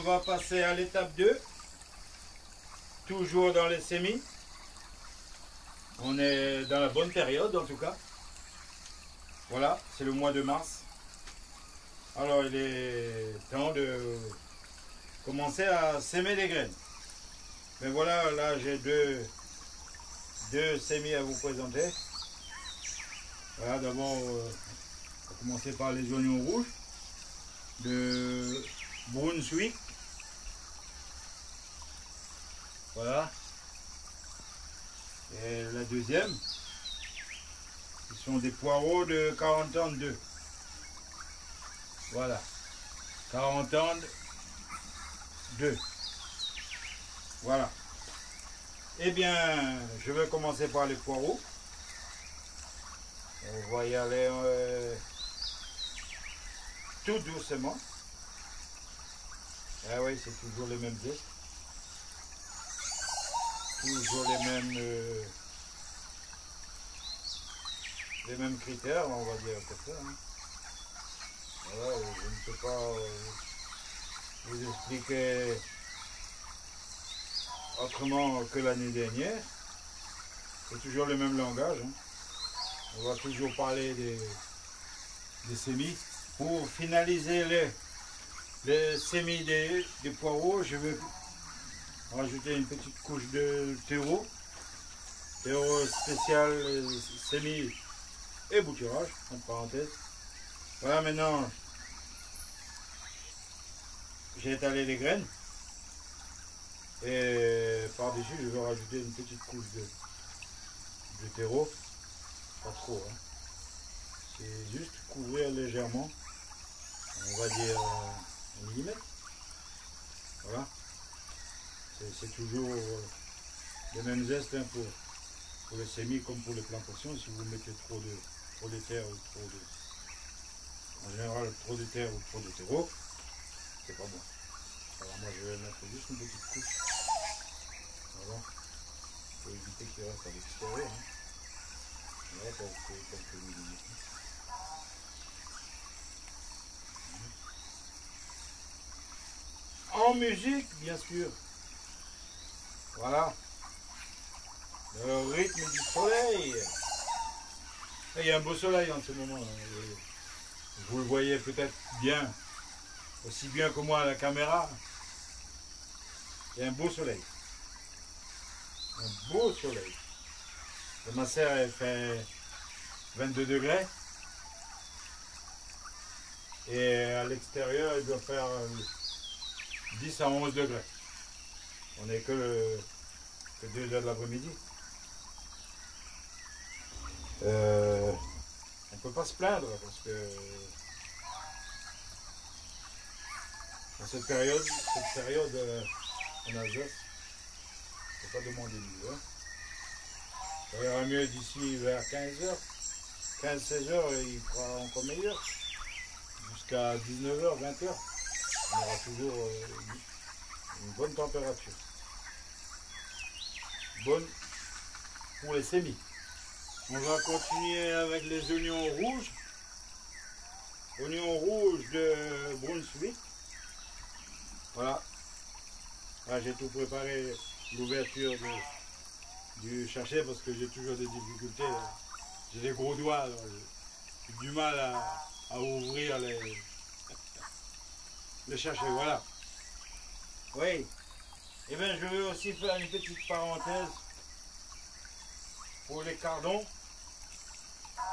va passer à l'étape 2. Toujours dans les semis. On est dans la bonne période en tout cas. Voilà, c'est le mois de mars. Alors il est temps de commencer à s'aimer des graines. Mais voilà, là j'ai deux semis à vous présenter. Voilà, d'abord, on va commencer par les oignons rouges de Brunswick. Voilà. Et la deuxième, ce sont des poireaux de 40 ans 2. Voilà. 40 ans 2. Voilà. Eh bien, je vais commencer par les poireaux. On va y aller tout doucement. Ah oui, c'est toujours les mêmes gestes. Toujours les mêmes critères, on va dire comme ça. Hein. Voilà, je ne peux pas vous expliquer autrement que l'année dernière. C'est toujours le même langage. Hein. On va toujours parler des semis. Pour finaliser les semis des poireaux, je vais rajouter une petite couche de terreau. Terreau spécial semis et bouturage, entre parenthèses. Voilà, maintenant, j'ai étalé les graines. Et par-dessus, je vais rajouter une petite couche de terreau. Pas trop, hein. C'est juste couvrir légèrement. On va dire 1 millimètre. Voilà. C'est toujours les mêmes gestes hein, pour les semis comme pour les plantations. Si vous mettez trop de terre ou trop de... En général, trop de terre ou trop de terreau, c'est pas bon. Alors moi, je vais mettre juste une petite couche. Voilà. Pour éviter qu'il reste à l'extérieur. Hein. Voilà, pour quelques millimètres. En musique, bien sûr. Voilà. Le rythme du soleil. Et il y a un beau soleil en ce moment. Hein. Vous le voyez peut-être bien, aussi bien que moi à la caméra. Il y a un beau soleil. Un beau soleil. Le Masser, elle fait 22 degrés. Et à l'extérieur, il doit faire 10 à 11 degrés. On n'est que 2 heures de l'après-midi. On ne peut pas se plaindre parce que dans cette période en Alsace, il ne faut pas demander mieux. Hein. Ça ira mieux d'ici vers 15 heures. 15-16 heures, il fera encore meilleur. Jusqu'à 19 heures, 20 heures, on aura toujours une bonne température. Bonne pour les semis. On va continuer avec les oignons rouges. Oignons rouges de Brunswick. Voilà. Là, j'ai tout préparé, l'ouverture du sachet parce que j'ai toujours des difficultés. J'ai des gros doigts, alors j'ai du mal à ouvrir les sachets. Voilà. Oui. Et bien, je vais aussi faire une petite parenthèse pour les cardons.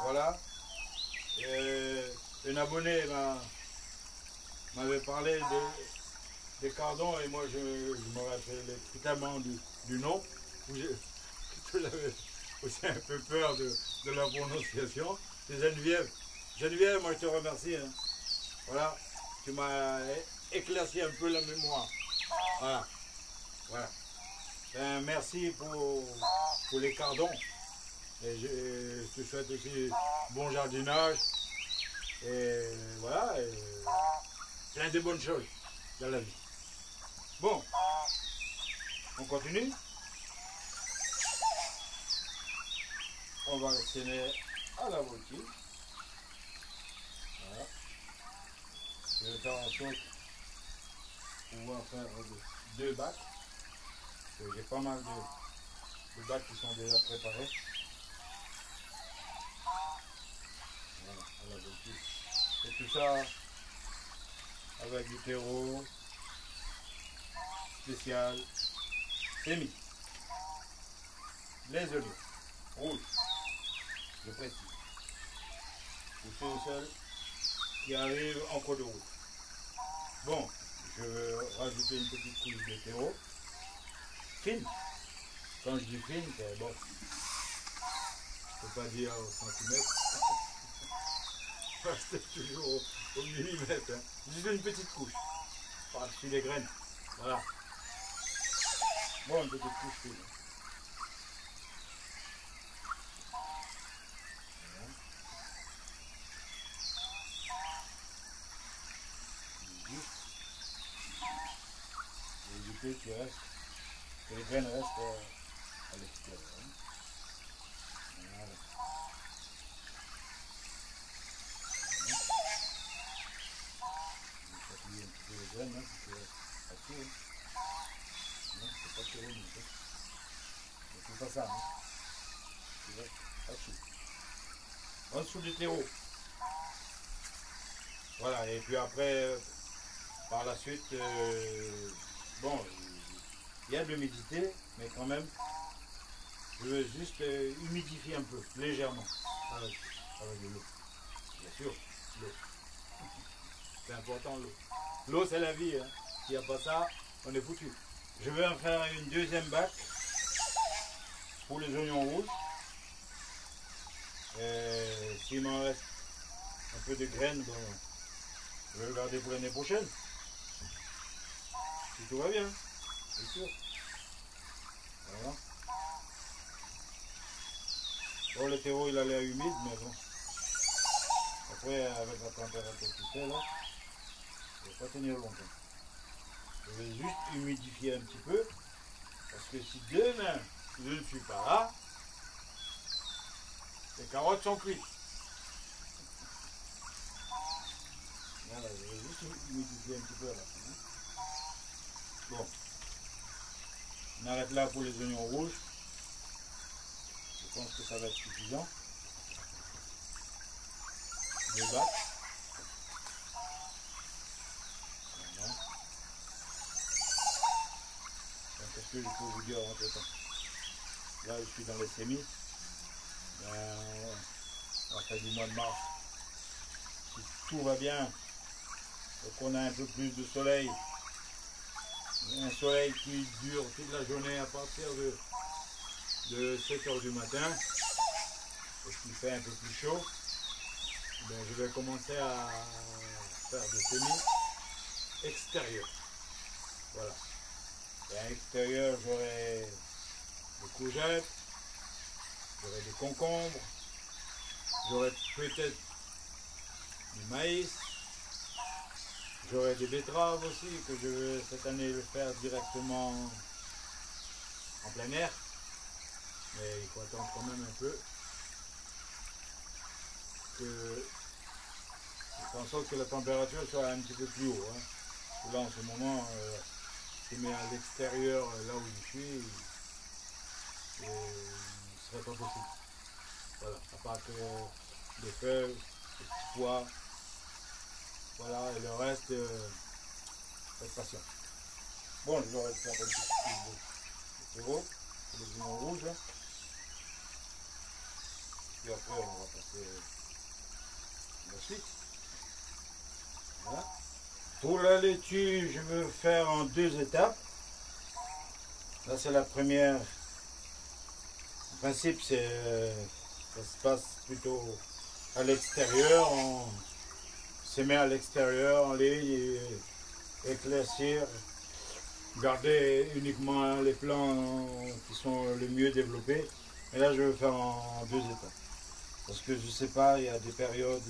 Voilà. Un abonné m'avait parlé des cardons et moi je me rappelais tellement du nom. J'avais aussi un peu peur de la prononciation. C'est Geneviève. Geneviève, moi je te remercie. Hein. Voilà. Tu m'as éclairci un peu la mémoire. Voilà. Voilà. Ben, merci pour les cardons. Et je te souhaite aussi bon jardinage. Et voilà. Et plein de bonnes choses dans la vie. Bon. On continue. On va actionner à la voltige. Voilà. Je vais faire en sorte pouvoir faire deux bacs. J'ai pas mal de bacs qui sont déjà préparés. Voilà, à la voltige. Et tout ça avec du terreau spécial semi. Les oignons rouges, je précise. C'est au sol qui arrive en cours de route. Bon, je veux rajouter une petite couche de terreau fine. Quand je dis fine, c'est bon. Je ne peux pas dire au centimètre. C'est toujours au millimètre. Hein. Juste une petite couche. Par-dessus les graines. Voilà. Bon, une petite couche fine. Voilà. Juste. Et éviter que les graines restent à l'extérieur. Hein. Voilà. Un petit peu les graines, hein, c'est pas tout. Hein. Non, c'est pas trop limite. Hein. C'est pas ça. Hein. C'est pas tout. En dessous du terreau. Voilà, et puis après, par la suite, bon, il y a de l'humidité, mais quand même, je veux juste humidifier un peu, légèrement, avec de l'eau. Bien sûr, l'eau. C'est important l'eau. L'eau c'est la vie, hein. S'il n'y a pas ça, on est foutu. Je vais en faire une deuxième bac pour les oignons rouges. S'il m'en reste un peu de graines, bon, je vais le garder pour l'année prochaine. Si tout va bien, bien sûr. Voilà. Bon, le terreau il a l'air humide, mais bon. Après, avec la température qui fait là, il ne va pas tenir longtemps. Je vais juste humidifier un petit peu, parce que si demain je ne suis pas là, les carottes sont cuites. Voilà, je vais juste humidifier un petit peu là. Bon, on arrête là pour les oignons rouges. Je pense que ça va être suffisant. Deux bacs. Voilà. Qu'est-ce que je peux vous dire entre temps? Là, je suis dans les semis. À la fin du mois de mars, si tout va bien, et qu'on a un peu plus de soleil, un soleil qui dure toute la journée à partir de 7 h du matin, et qui fait un peu plus chaud, ben je vais commencer à faire des semis extérieurs. Voilà. Et à l'extérieur, j'aurai des courgettes, j'aurai des concombres, j'aurai peut-être du maïs, j'aurai des betteraves aussi, que je vais cette année le faire directement en plein air. Mais il faut attendre quand même un peu. Je fais en sorte que la température soit un petit peu plus haut. Hein. Là en ce moment, je mets à l'extérieur, là où je suis, ce ne serait pas possible. Voilà, à part que des feuilles, des petits pois, voilà, et le reste, faites patient. Bon, je vais faire un petit peu de terreau, les oignons rouges. Là. Puis après, on va passer à la suite. Voilà. Pour la laitue, je veux faire en deux étapes. Là, c'est la première. En principe, ça se passe plutôt à l'extérieur. On se met à l'extérieur, en ligne, et éclaircir. Garder uniquement les plants qui sont le mieux développés. Et là, je vais faire en deux étapes. Parce que je ne sais pas, il y a des périodes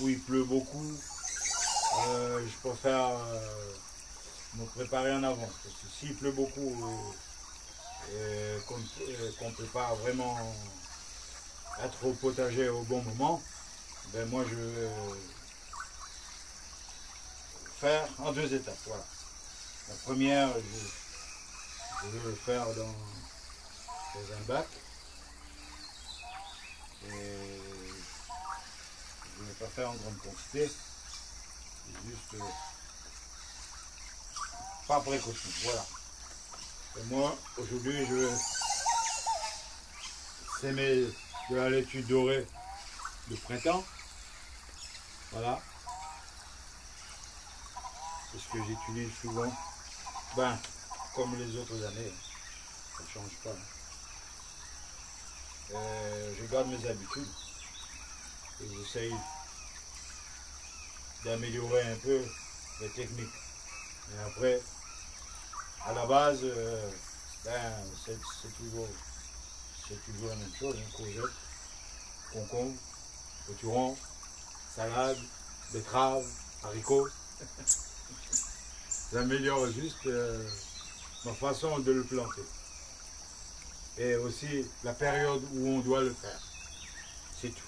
où il pleut beaucoup. Je préfère me préparer en avance. Parce que s'il pleut beaucoup et qu'on ne peut pas vraiment être au potager au bon moment, ben moi je faire en 2 étapes. Voilà. La première, je vais le faire dans un bac. Et je ne vais pas faire en grande quantité. Juste par précaution. Voilà. Et moi, aujourd'hui, je vais s'aimer de la laitue dorée de printemps. Voilà. C'est ce que j'utilise souvent. Ben, comme les autres années. Ça ne change pas. Je garde mes habitudes. Et j'essaye d'améliorer un peu les techniques. Et après, à la base, ben, c'est toujours la même chose, hein, courgettes, concombre, potiron, salade, betterave, haricots. J'améliore juste ma façon de le planter. Et aussi la période où on doit le faire. C'est tout.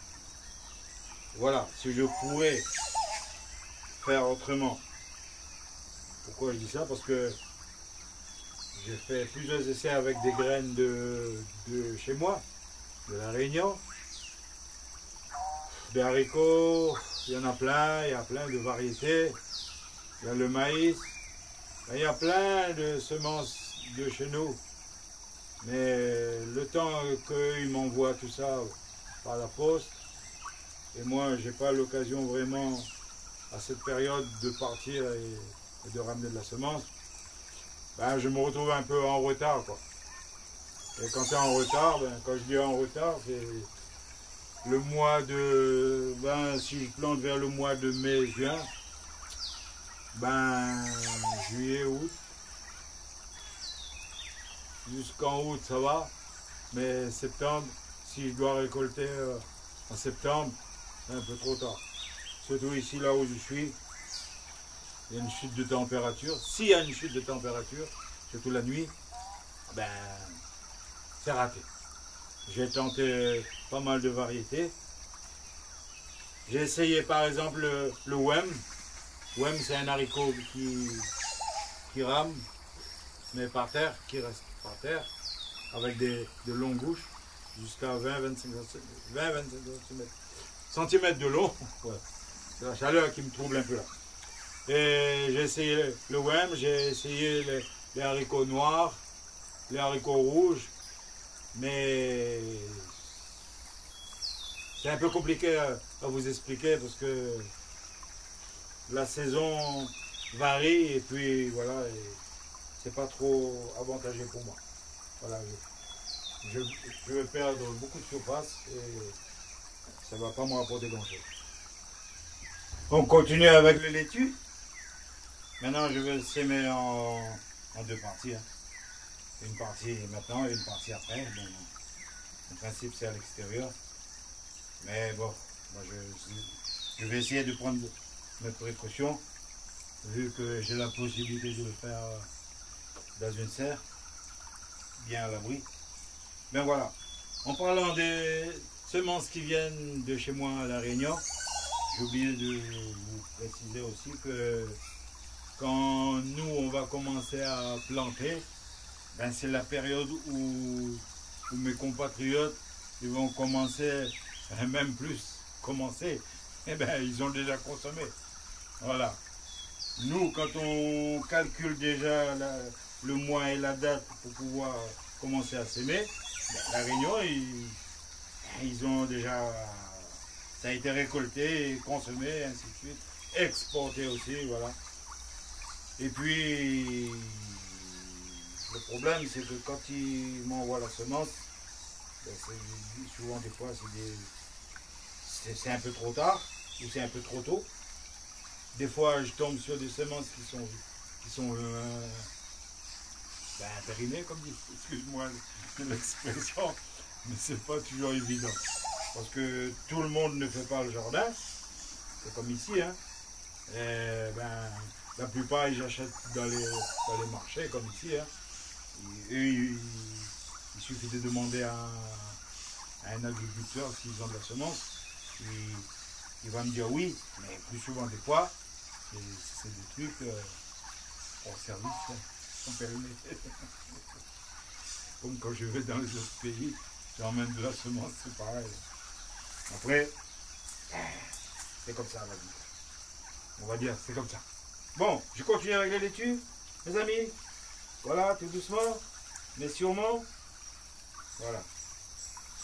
Voilà, si je pourrais faire autrement. Pourquoi je dis ça? Parce que j'ai fait plusieurs essais avec des graines de chez moi, de la Réunion. Des haricots, il y en a plein, il y a plein de variétés. Il y a le maïs, il y a plein de semences de chez nous. Mais le temps qu'ils m'envoient tout ça par la poste, et moi j'ai pas l'occasion vraiment à cette période de partir et de ramener de la semence, ben, je me retrouve un peu en retard, quoi. Et quand c'est en retard, ben, quand je dis en retard, c'est le mois de, ben, si je plante vers le mois de mai, juin, ben, juillet, août, jusqu'en août ça va, mais septembre, si je dois récolter en septembre, c'est un peu trop tard. Surtout ici, là où je suis, il y a une chute de température. S'il y a une chute de température, surtout la nuit, ben, c'est raté. J'ai tenté pas mal de variétés. J'ai essayé par exemple le Wem. Wem, c'est un haricot qui rame, mais par terre, qui reste par terre, avec de longues bouches, jusqu'à 20-25 cm de long. Ouais. C'est la chaleur qui me trouble un peu là. Et j'ai essayé le Wem, j'ai essayé les haricots noirs, les haricots rouges, mais c'est un peu compliqué à vous expliquer parce que la saison varie et puis voilà, c'est pas trop avantageux pour moi. Voilà, je vais perdre beaucoup de surface et ça va pas me rapporter grand chose. On continue avec le laitue. Maintenant je vais le s'aimer en 2 parties. Hein. Une partie maintenant et une partie après. Bon, en principe c'est à l'extérieur. Mais bon, moi je vais essayer de prendre mes précautions, vu que j'ai la possibilité de le faire dans une serre, bien à l'abri. Mais voilà, en parlant des semences qui viennent de chez moi à La Réunion, j'ai oublié de vous préciser aussi que quand nous on va commencer à planter, ben c'est la période où mes compatriotes ils vont commencer, même plus commencer, eh ben ils ont déjà consommé. Voilà. Nous, quand on calcule déjà le mois et la date pour pouvoir commencer à s'aimer, ben, La Réunion, ils ont déjà, ça a été récolté, consommé, ainsi de suite, exporté aussi, voilà. Et puis, le problème, c'est que quand ils m'envoient la semence, ben, souvent des fois, c'est un peu trop tard, ou c'est un peu trop tôt. Des fois, je tombe sur des semences qui sont ben, périmées, comme dit, excuse-moi l'expression, mais c'est pas toujours évident. Parce que tout le monde ne fait pas le jardin, c'est comme ici, hein. Et, ben, la plupart, ils achètent dans les marchés, comme ici, hein. Il suffit de demander à un agriculteur s'ils ont de la semence, il va me dire oui, mais plus souvent des fois, c'est des trucs en service, hein, en périmé. Comme quand je vais dans les autres pays, j'emmène de la semence, c'est pareil. Après, c'est comme ça la vie. On va dire, c'est comme ça. Bon, je continue avec les laitues, mes amis. Voilà, tout doucement, mais sûrement. Voilà.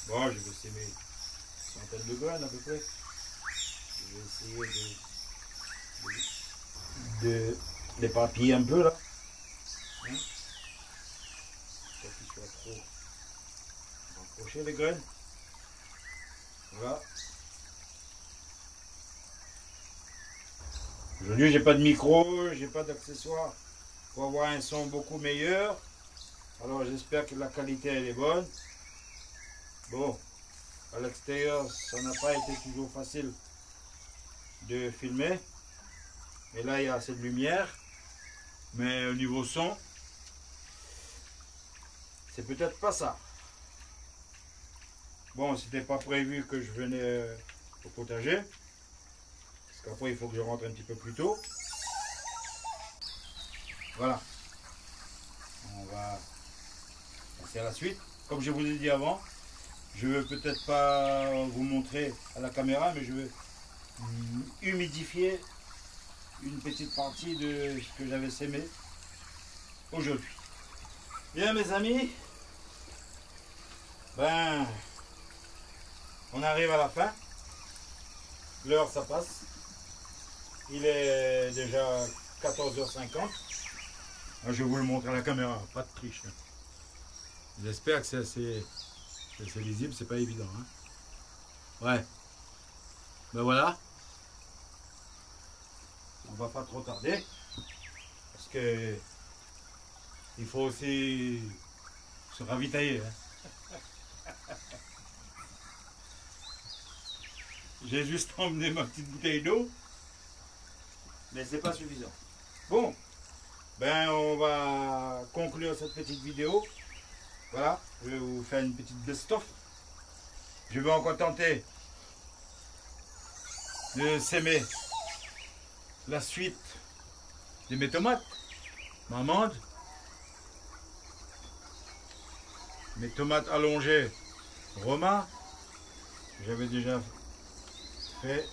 Bon, je vais s'aimer une centaine de graines à peu près. Je vais essayer de l'éparpiller un peu là. Hein? Pour qu'il soit trop rapproché les graines. Voilà. Aujourd'hui, j'ai pas de micro, j'ai pas d'accessoires pour avoir un son beaucoup meilleur. Alors j'espère que la qualité elle est bonne. Bon, à l'extérieur, ça n'a pas été toujours facile de filmer. Et là, il y a assez de lumière. Mais au niveau son, c'est peut-être pas ça. Bon, c'était pas prévu que je venais au potager. Parce qu'après, il faut que je rentre un petit peu plus tôt. Voilà. On va passer à la suite. Comme je vous ai dit avant, je ne vais peut-être pas vous montrer à la caméra, mais je vais humidifier une petite partie de ce que j'avais sémé aujourd'hui. Bien mes amis, ben, on arrive à la fin. L'heure ça passe. Il est déjà 14h50. Je vais vous le montrer à la caméra, pas de triche. J'espère que c'est assez lisible, c'est pas évident. Hein. Ouais. Ben voilà. On va pas trop tarder. Parce que il faut aussi se ravitailler. Hein. J'ai juste emmené ma petite bouteille d'eau. Mais c'est pas suffisant. Bon. Ben on va conclure cette petite vidéo. Voilà, je vais vous faire une petite best-of. Je vais encore tenter de s'aimer la suite de mes tomates, ma amande, mes tomates allongées Roma, que j'avais déjà fait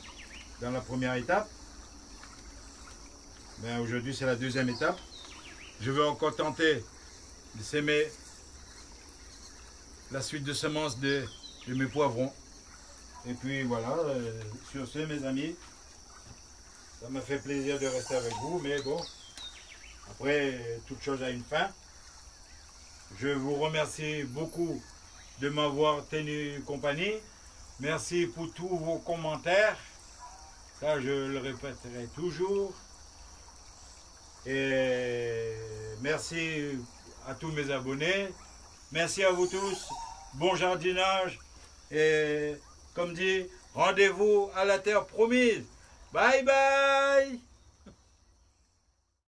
dans la première étape. Mais aujourd'hui c'est la deuxième étape. Je vais encore tenter de s'aimer la suite de semences de mes poivrons. Et puis voilà, sur ce mes amis, ça m'a fait plaisir de rester avec vous, mais bon, après toute chose a une fin. Je vous remercie beaucoup de m'avoir tenu compagnie. Merci pour tous vos commentaires. Ça je le répéterai toujours. Et merci à tous mes abonnés. Merci à vous tous. Bon jardinage. Et comme dit, rendez-vous à la terre promise. Bye bye.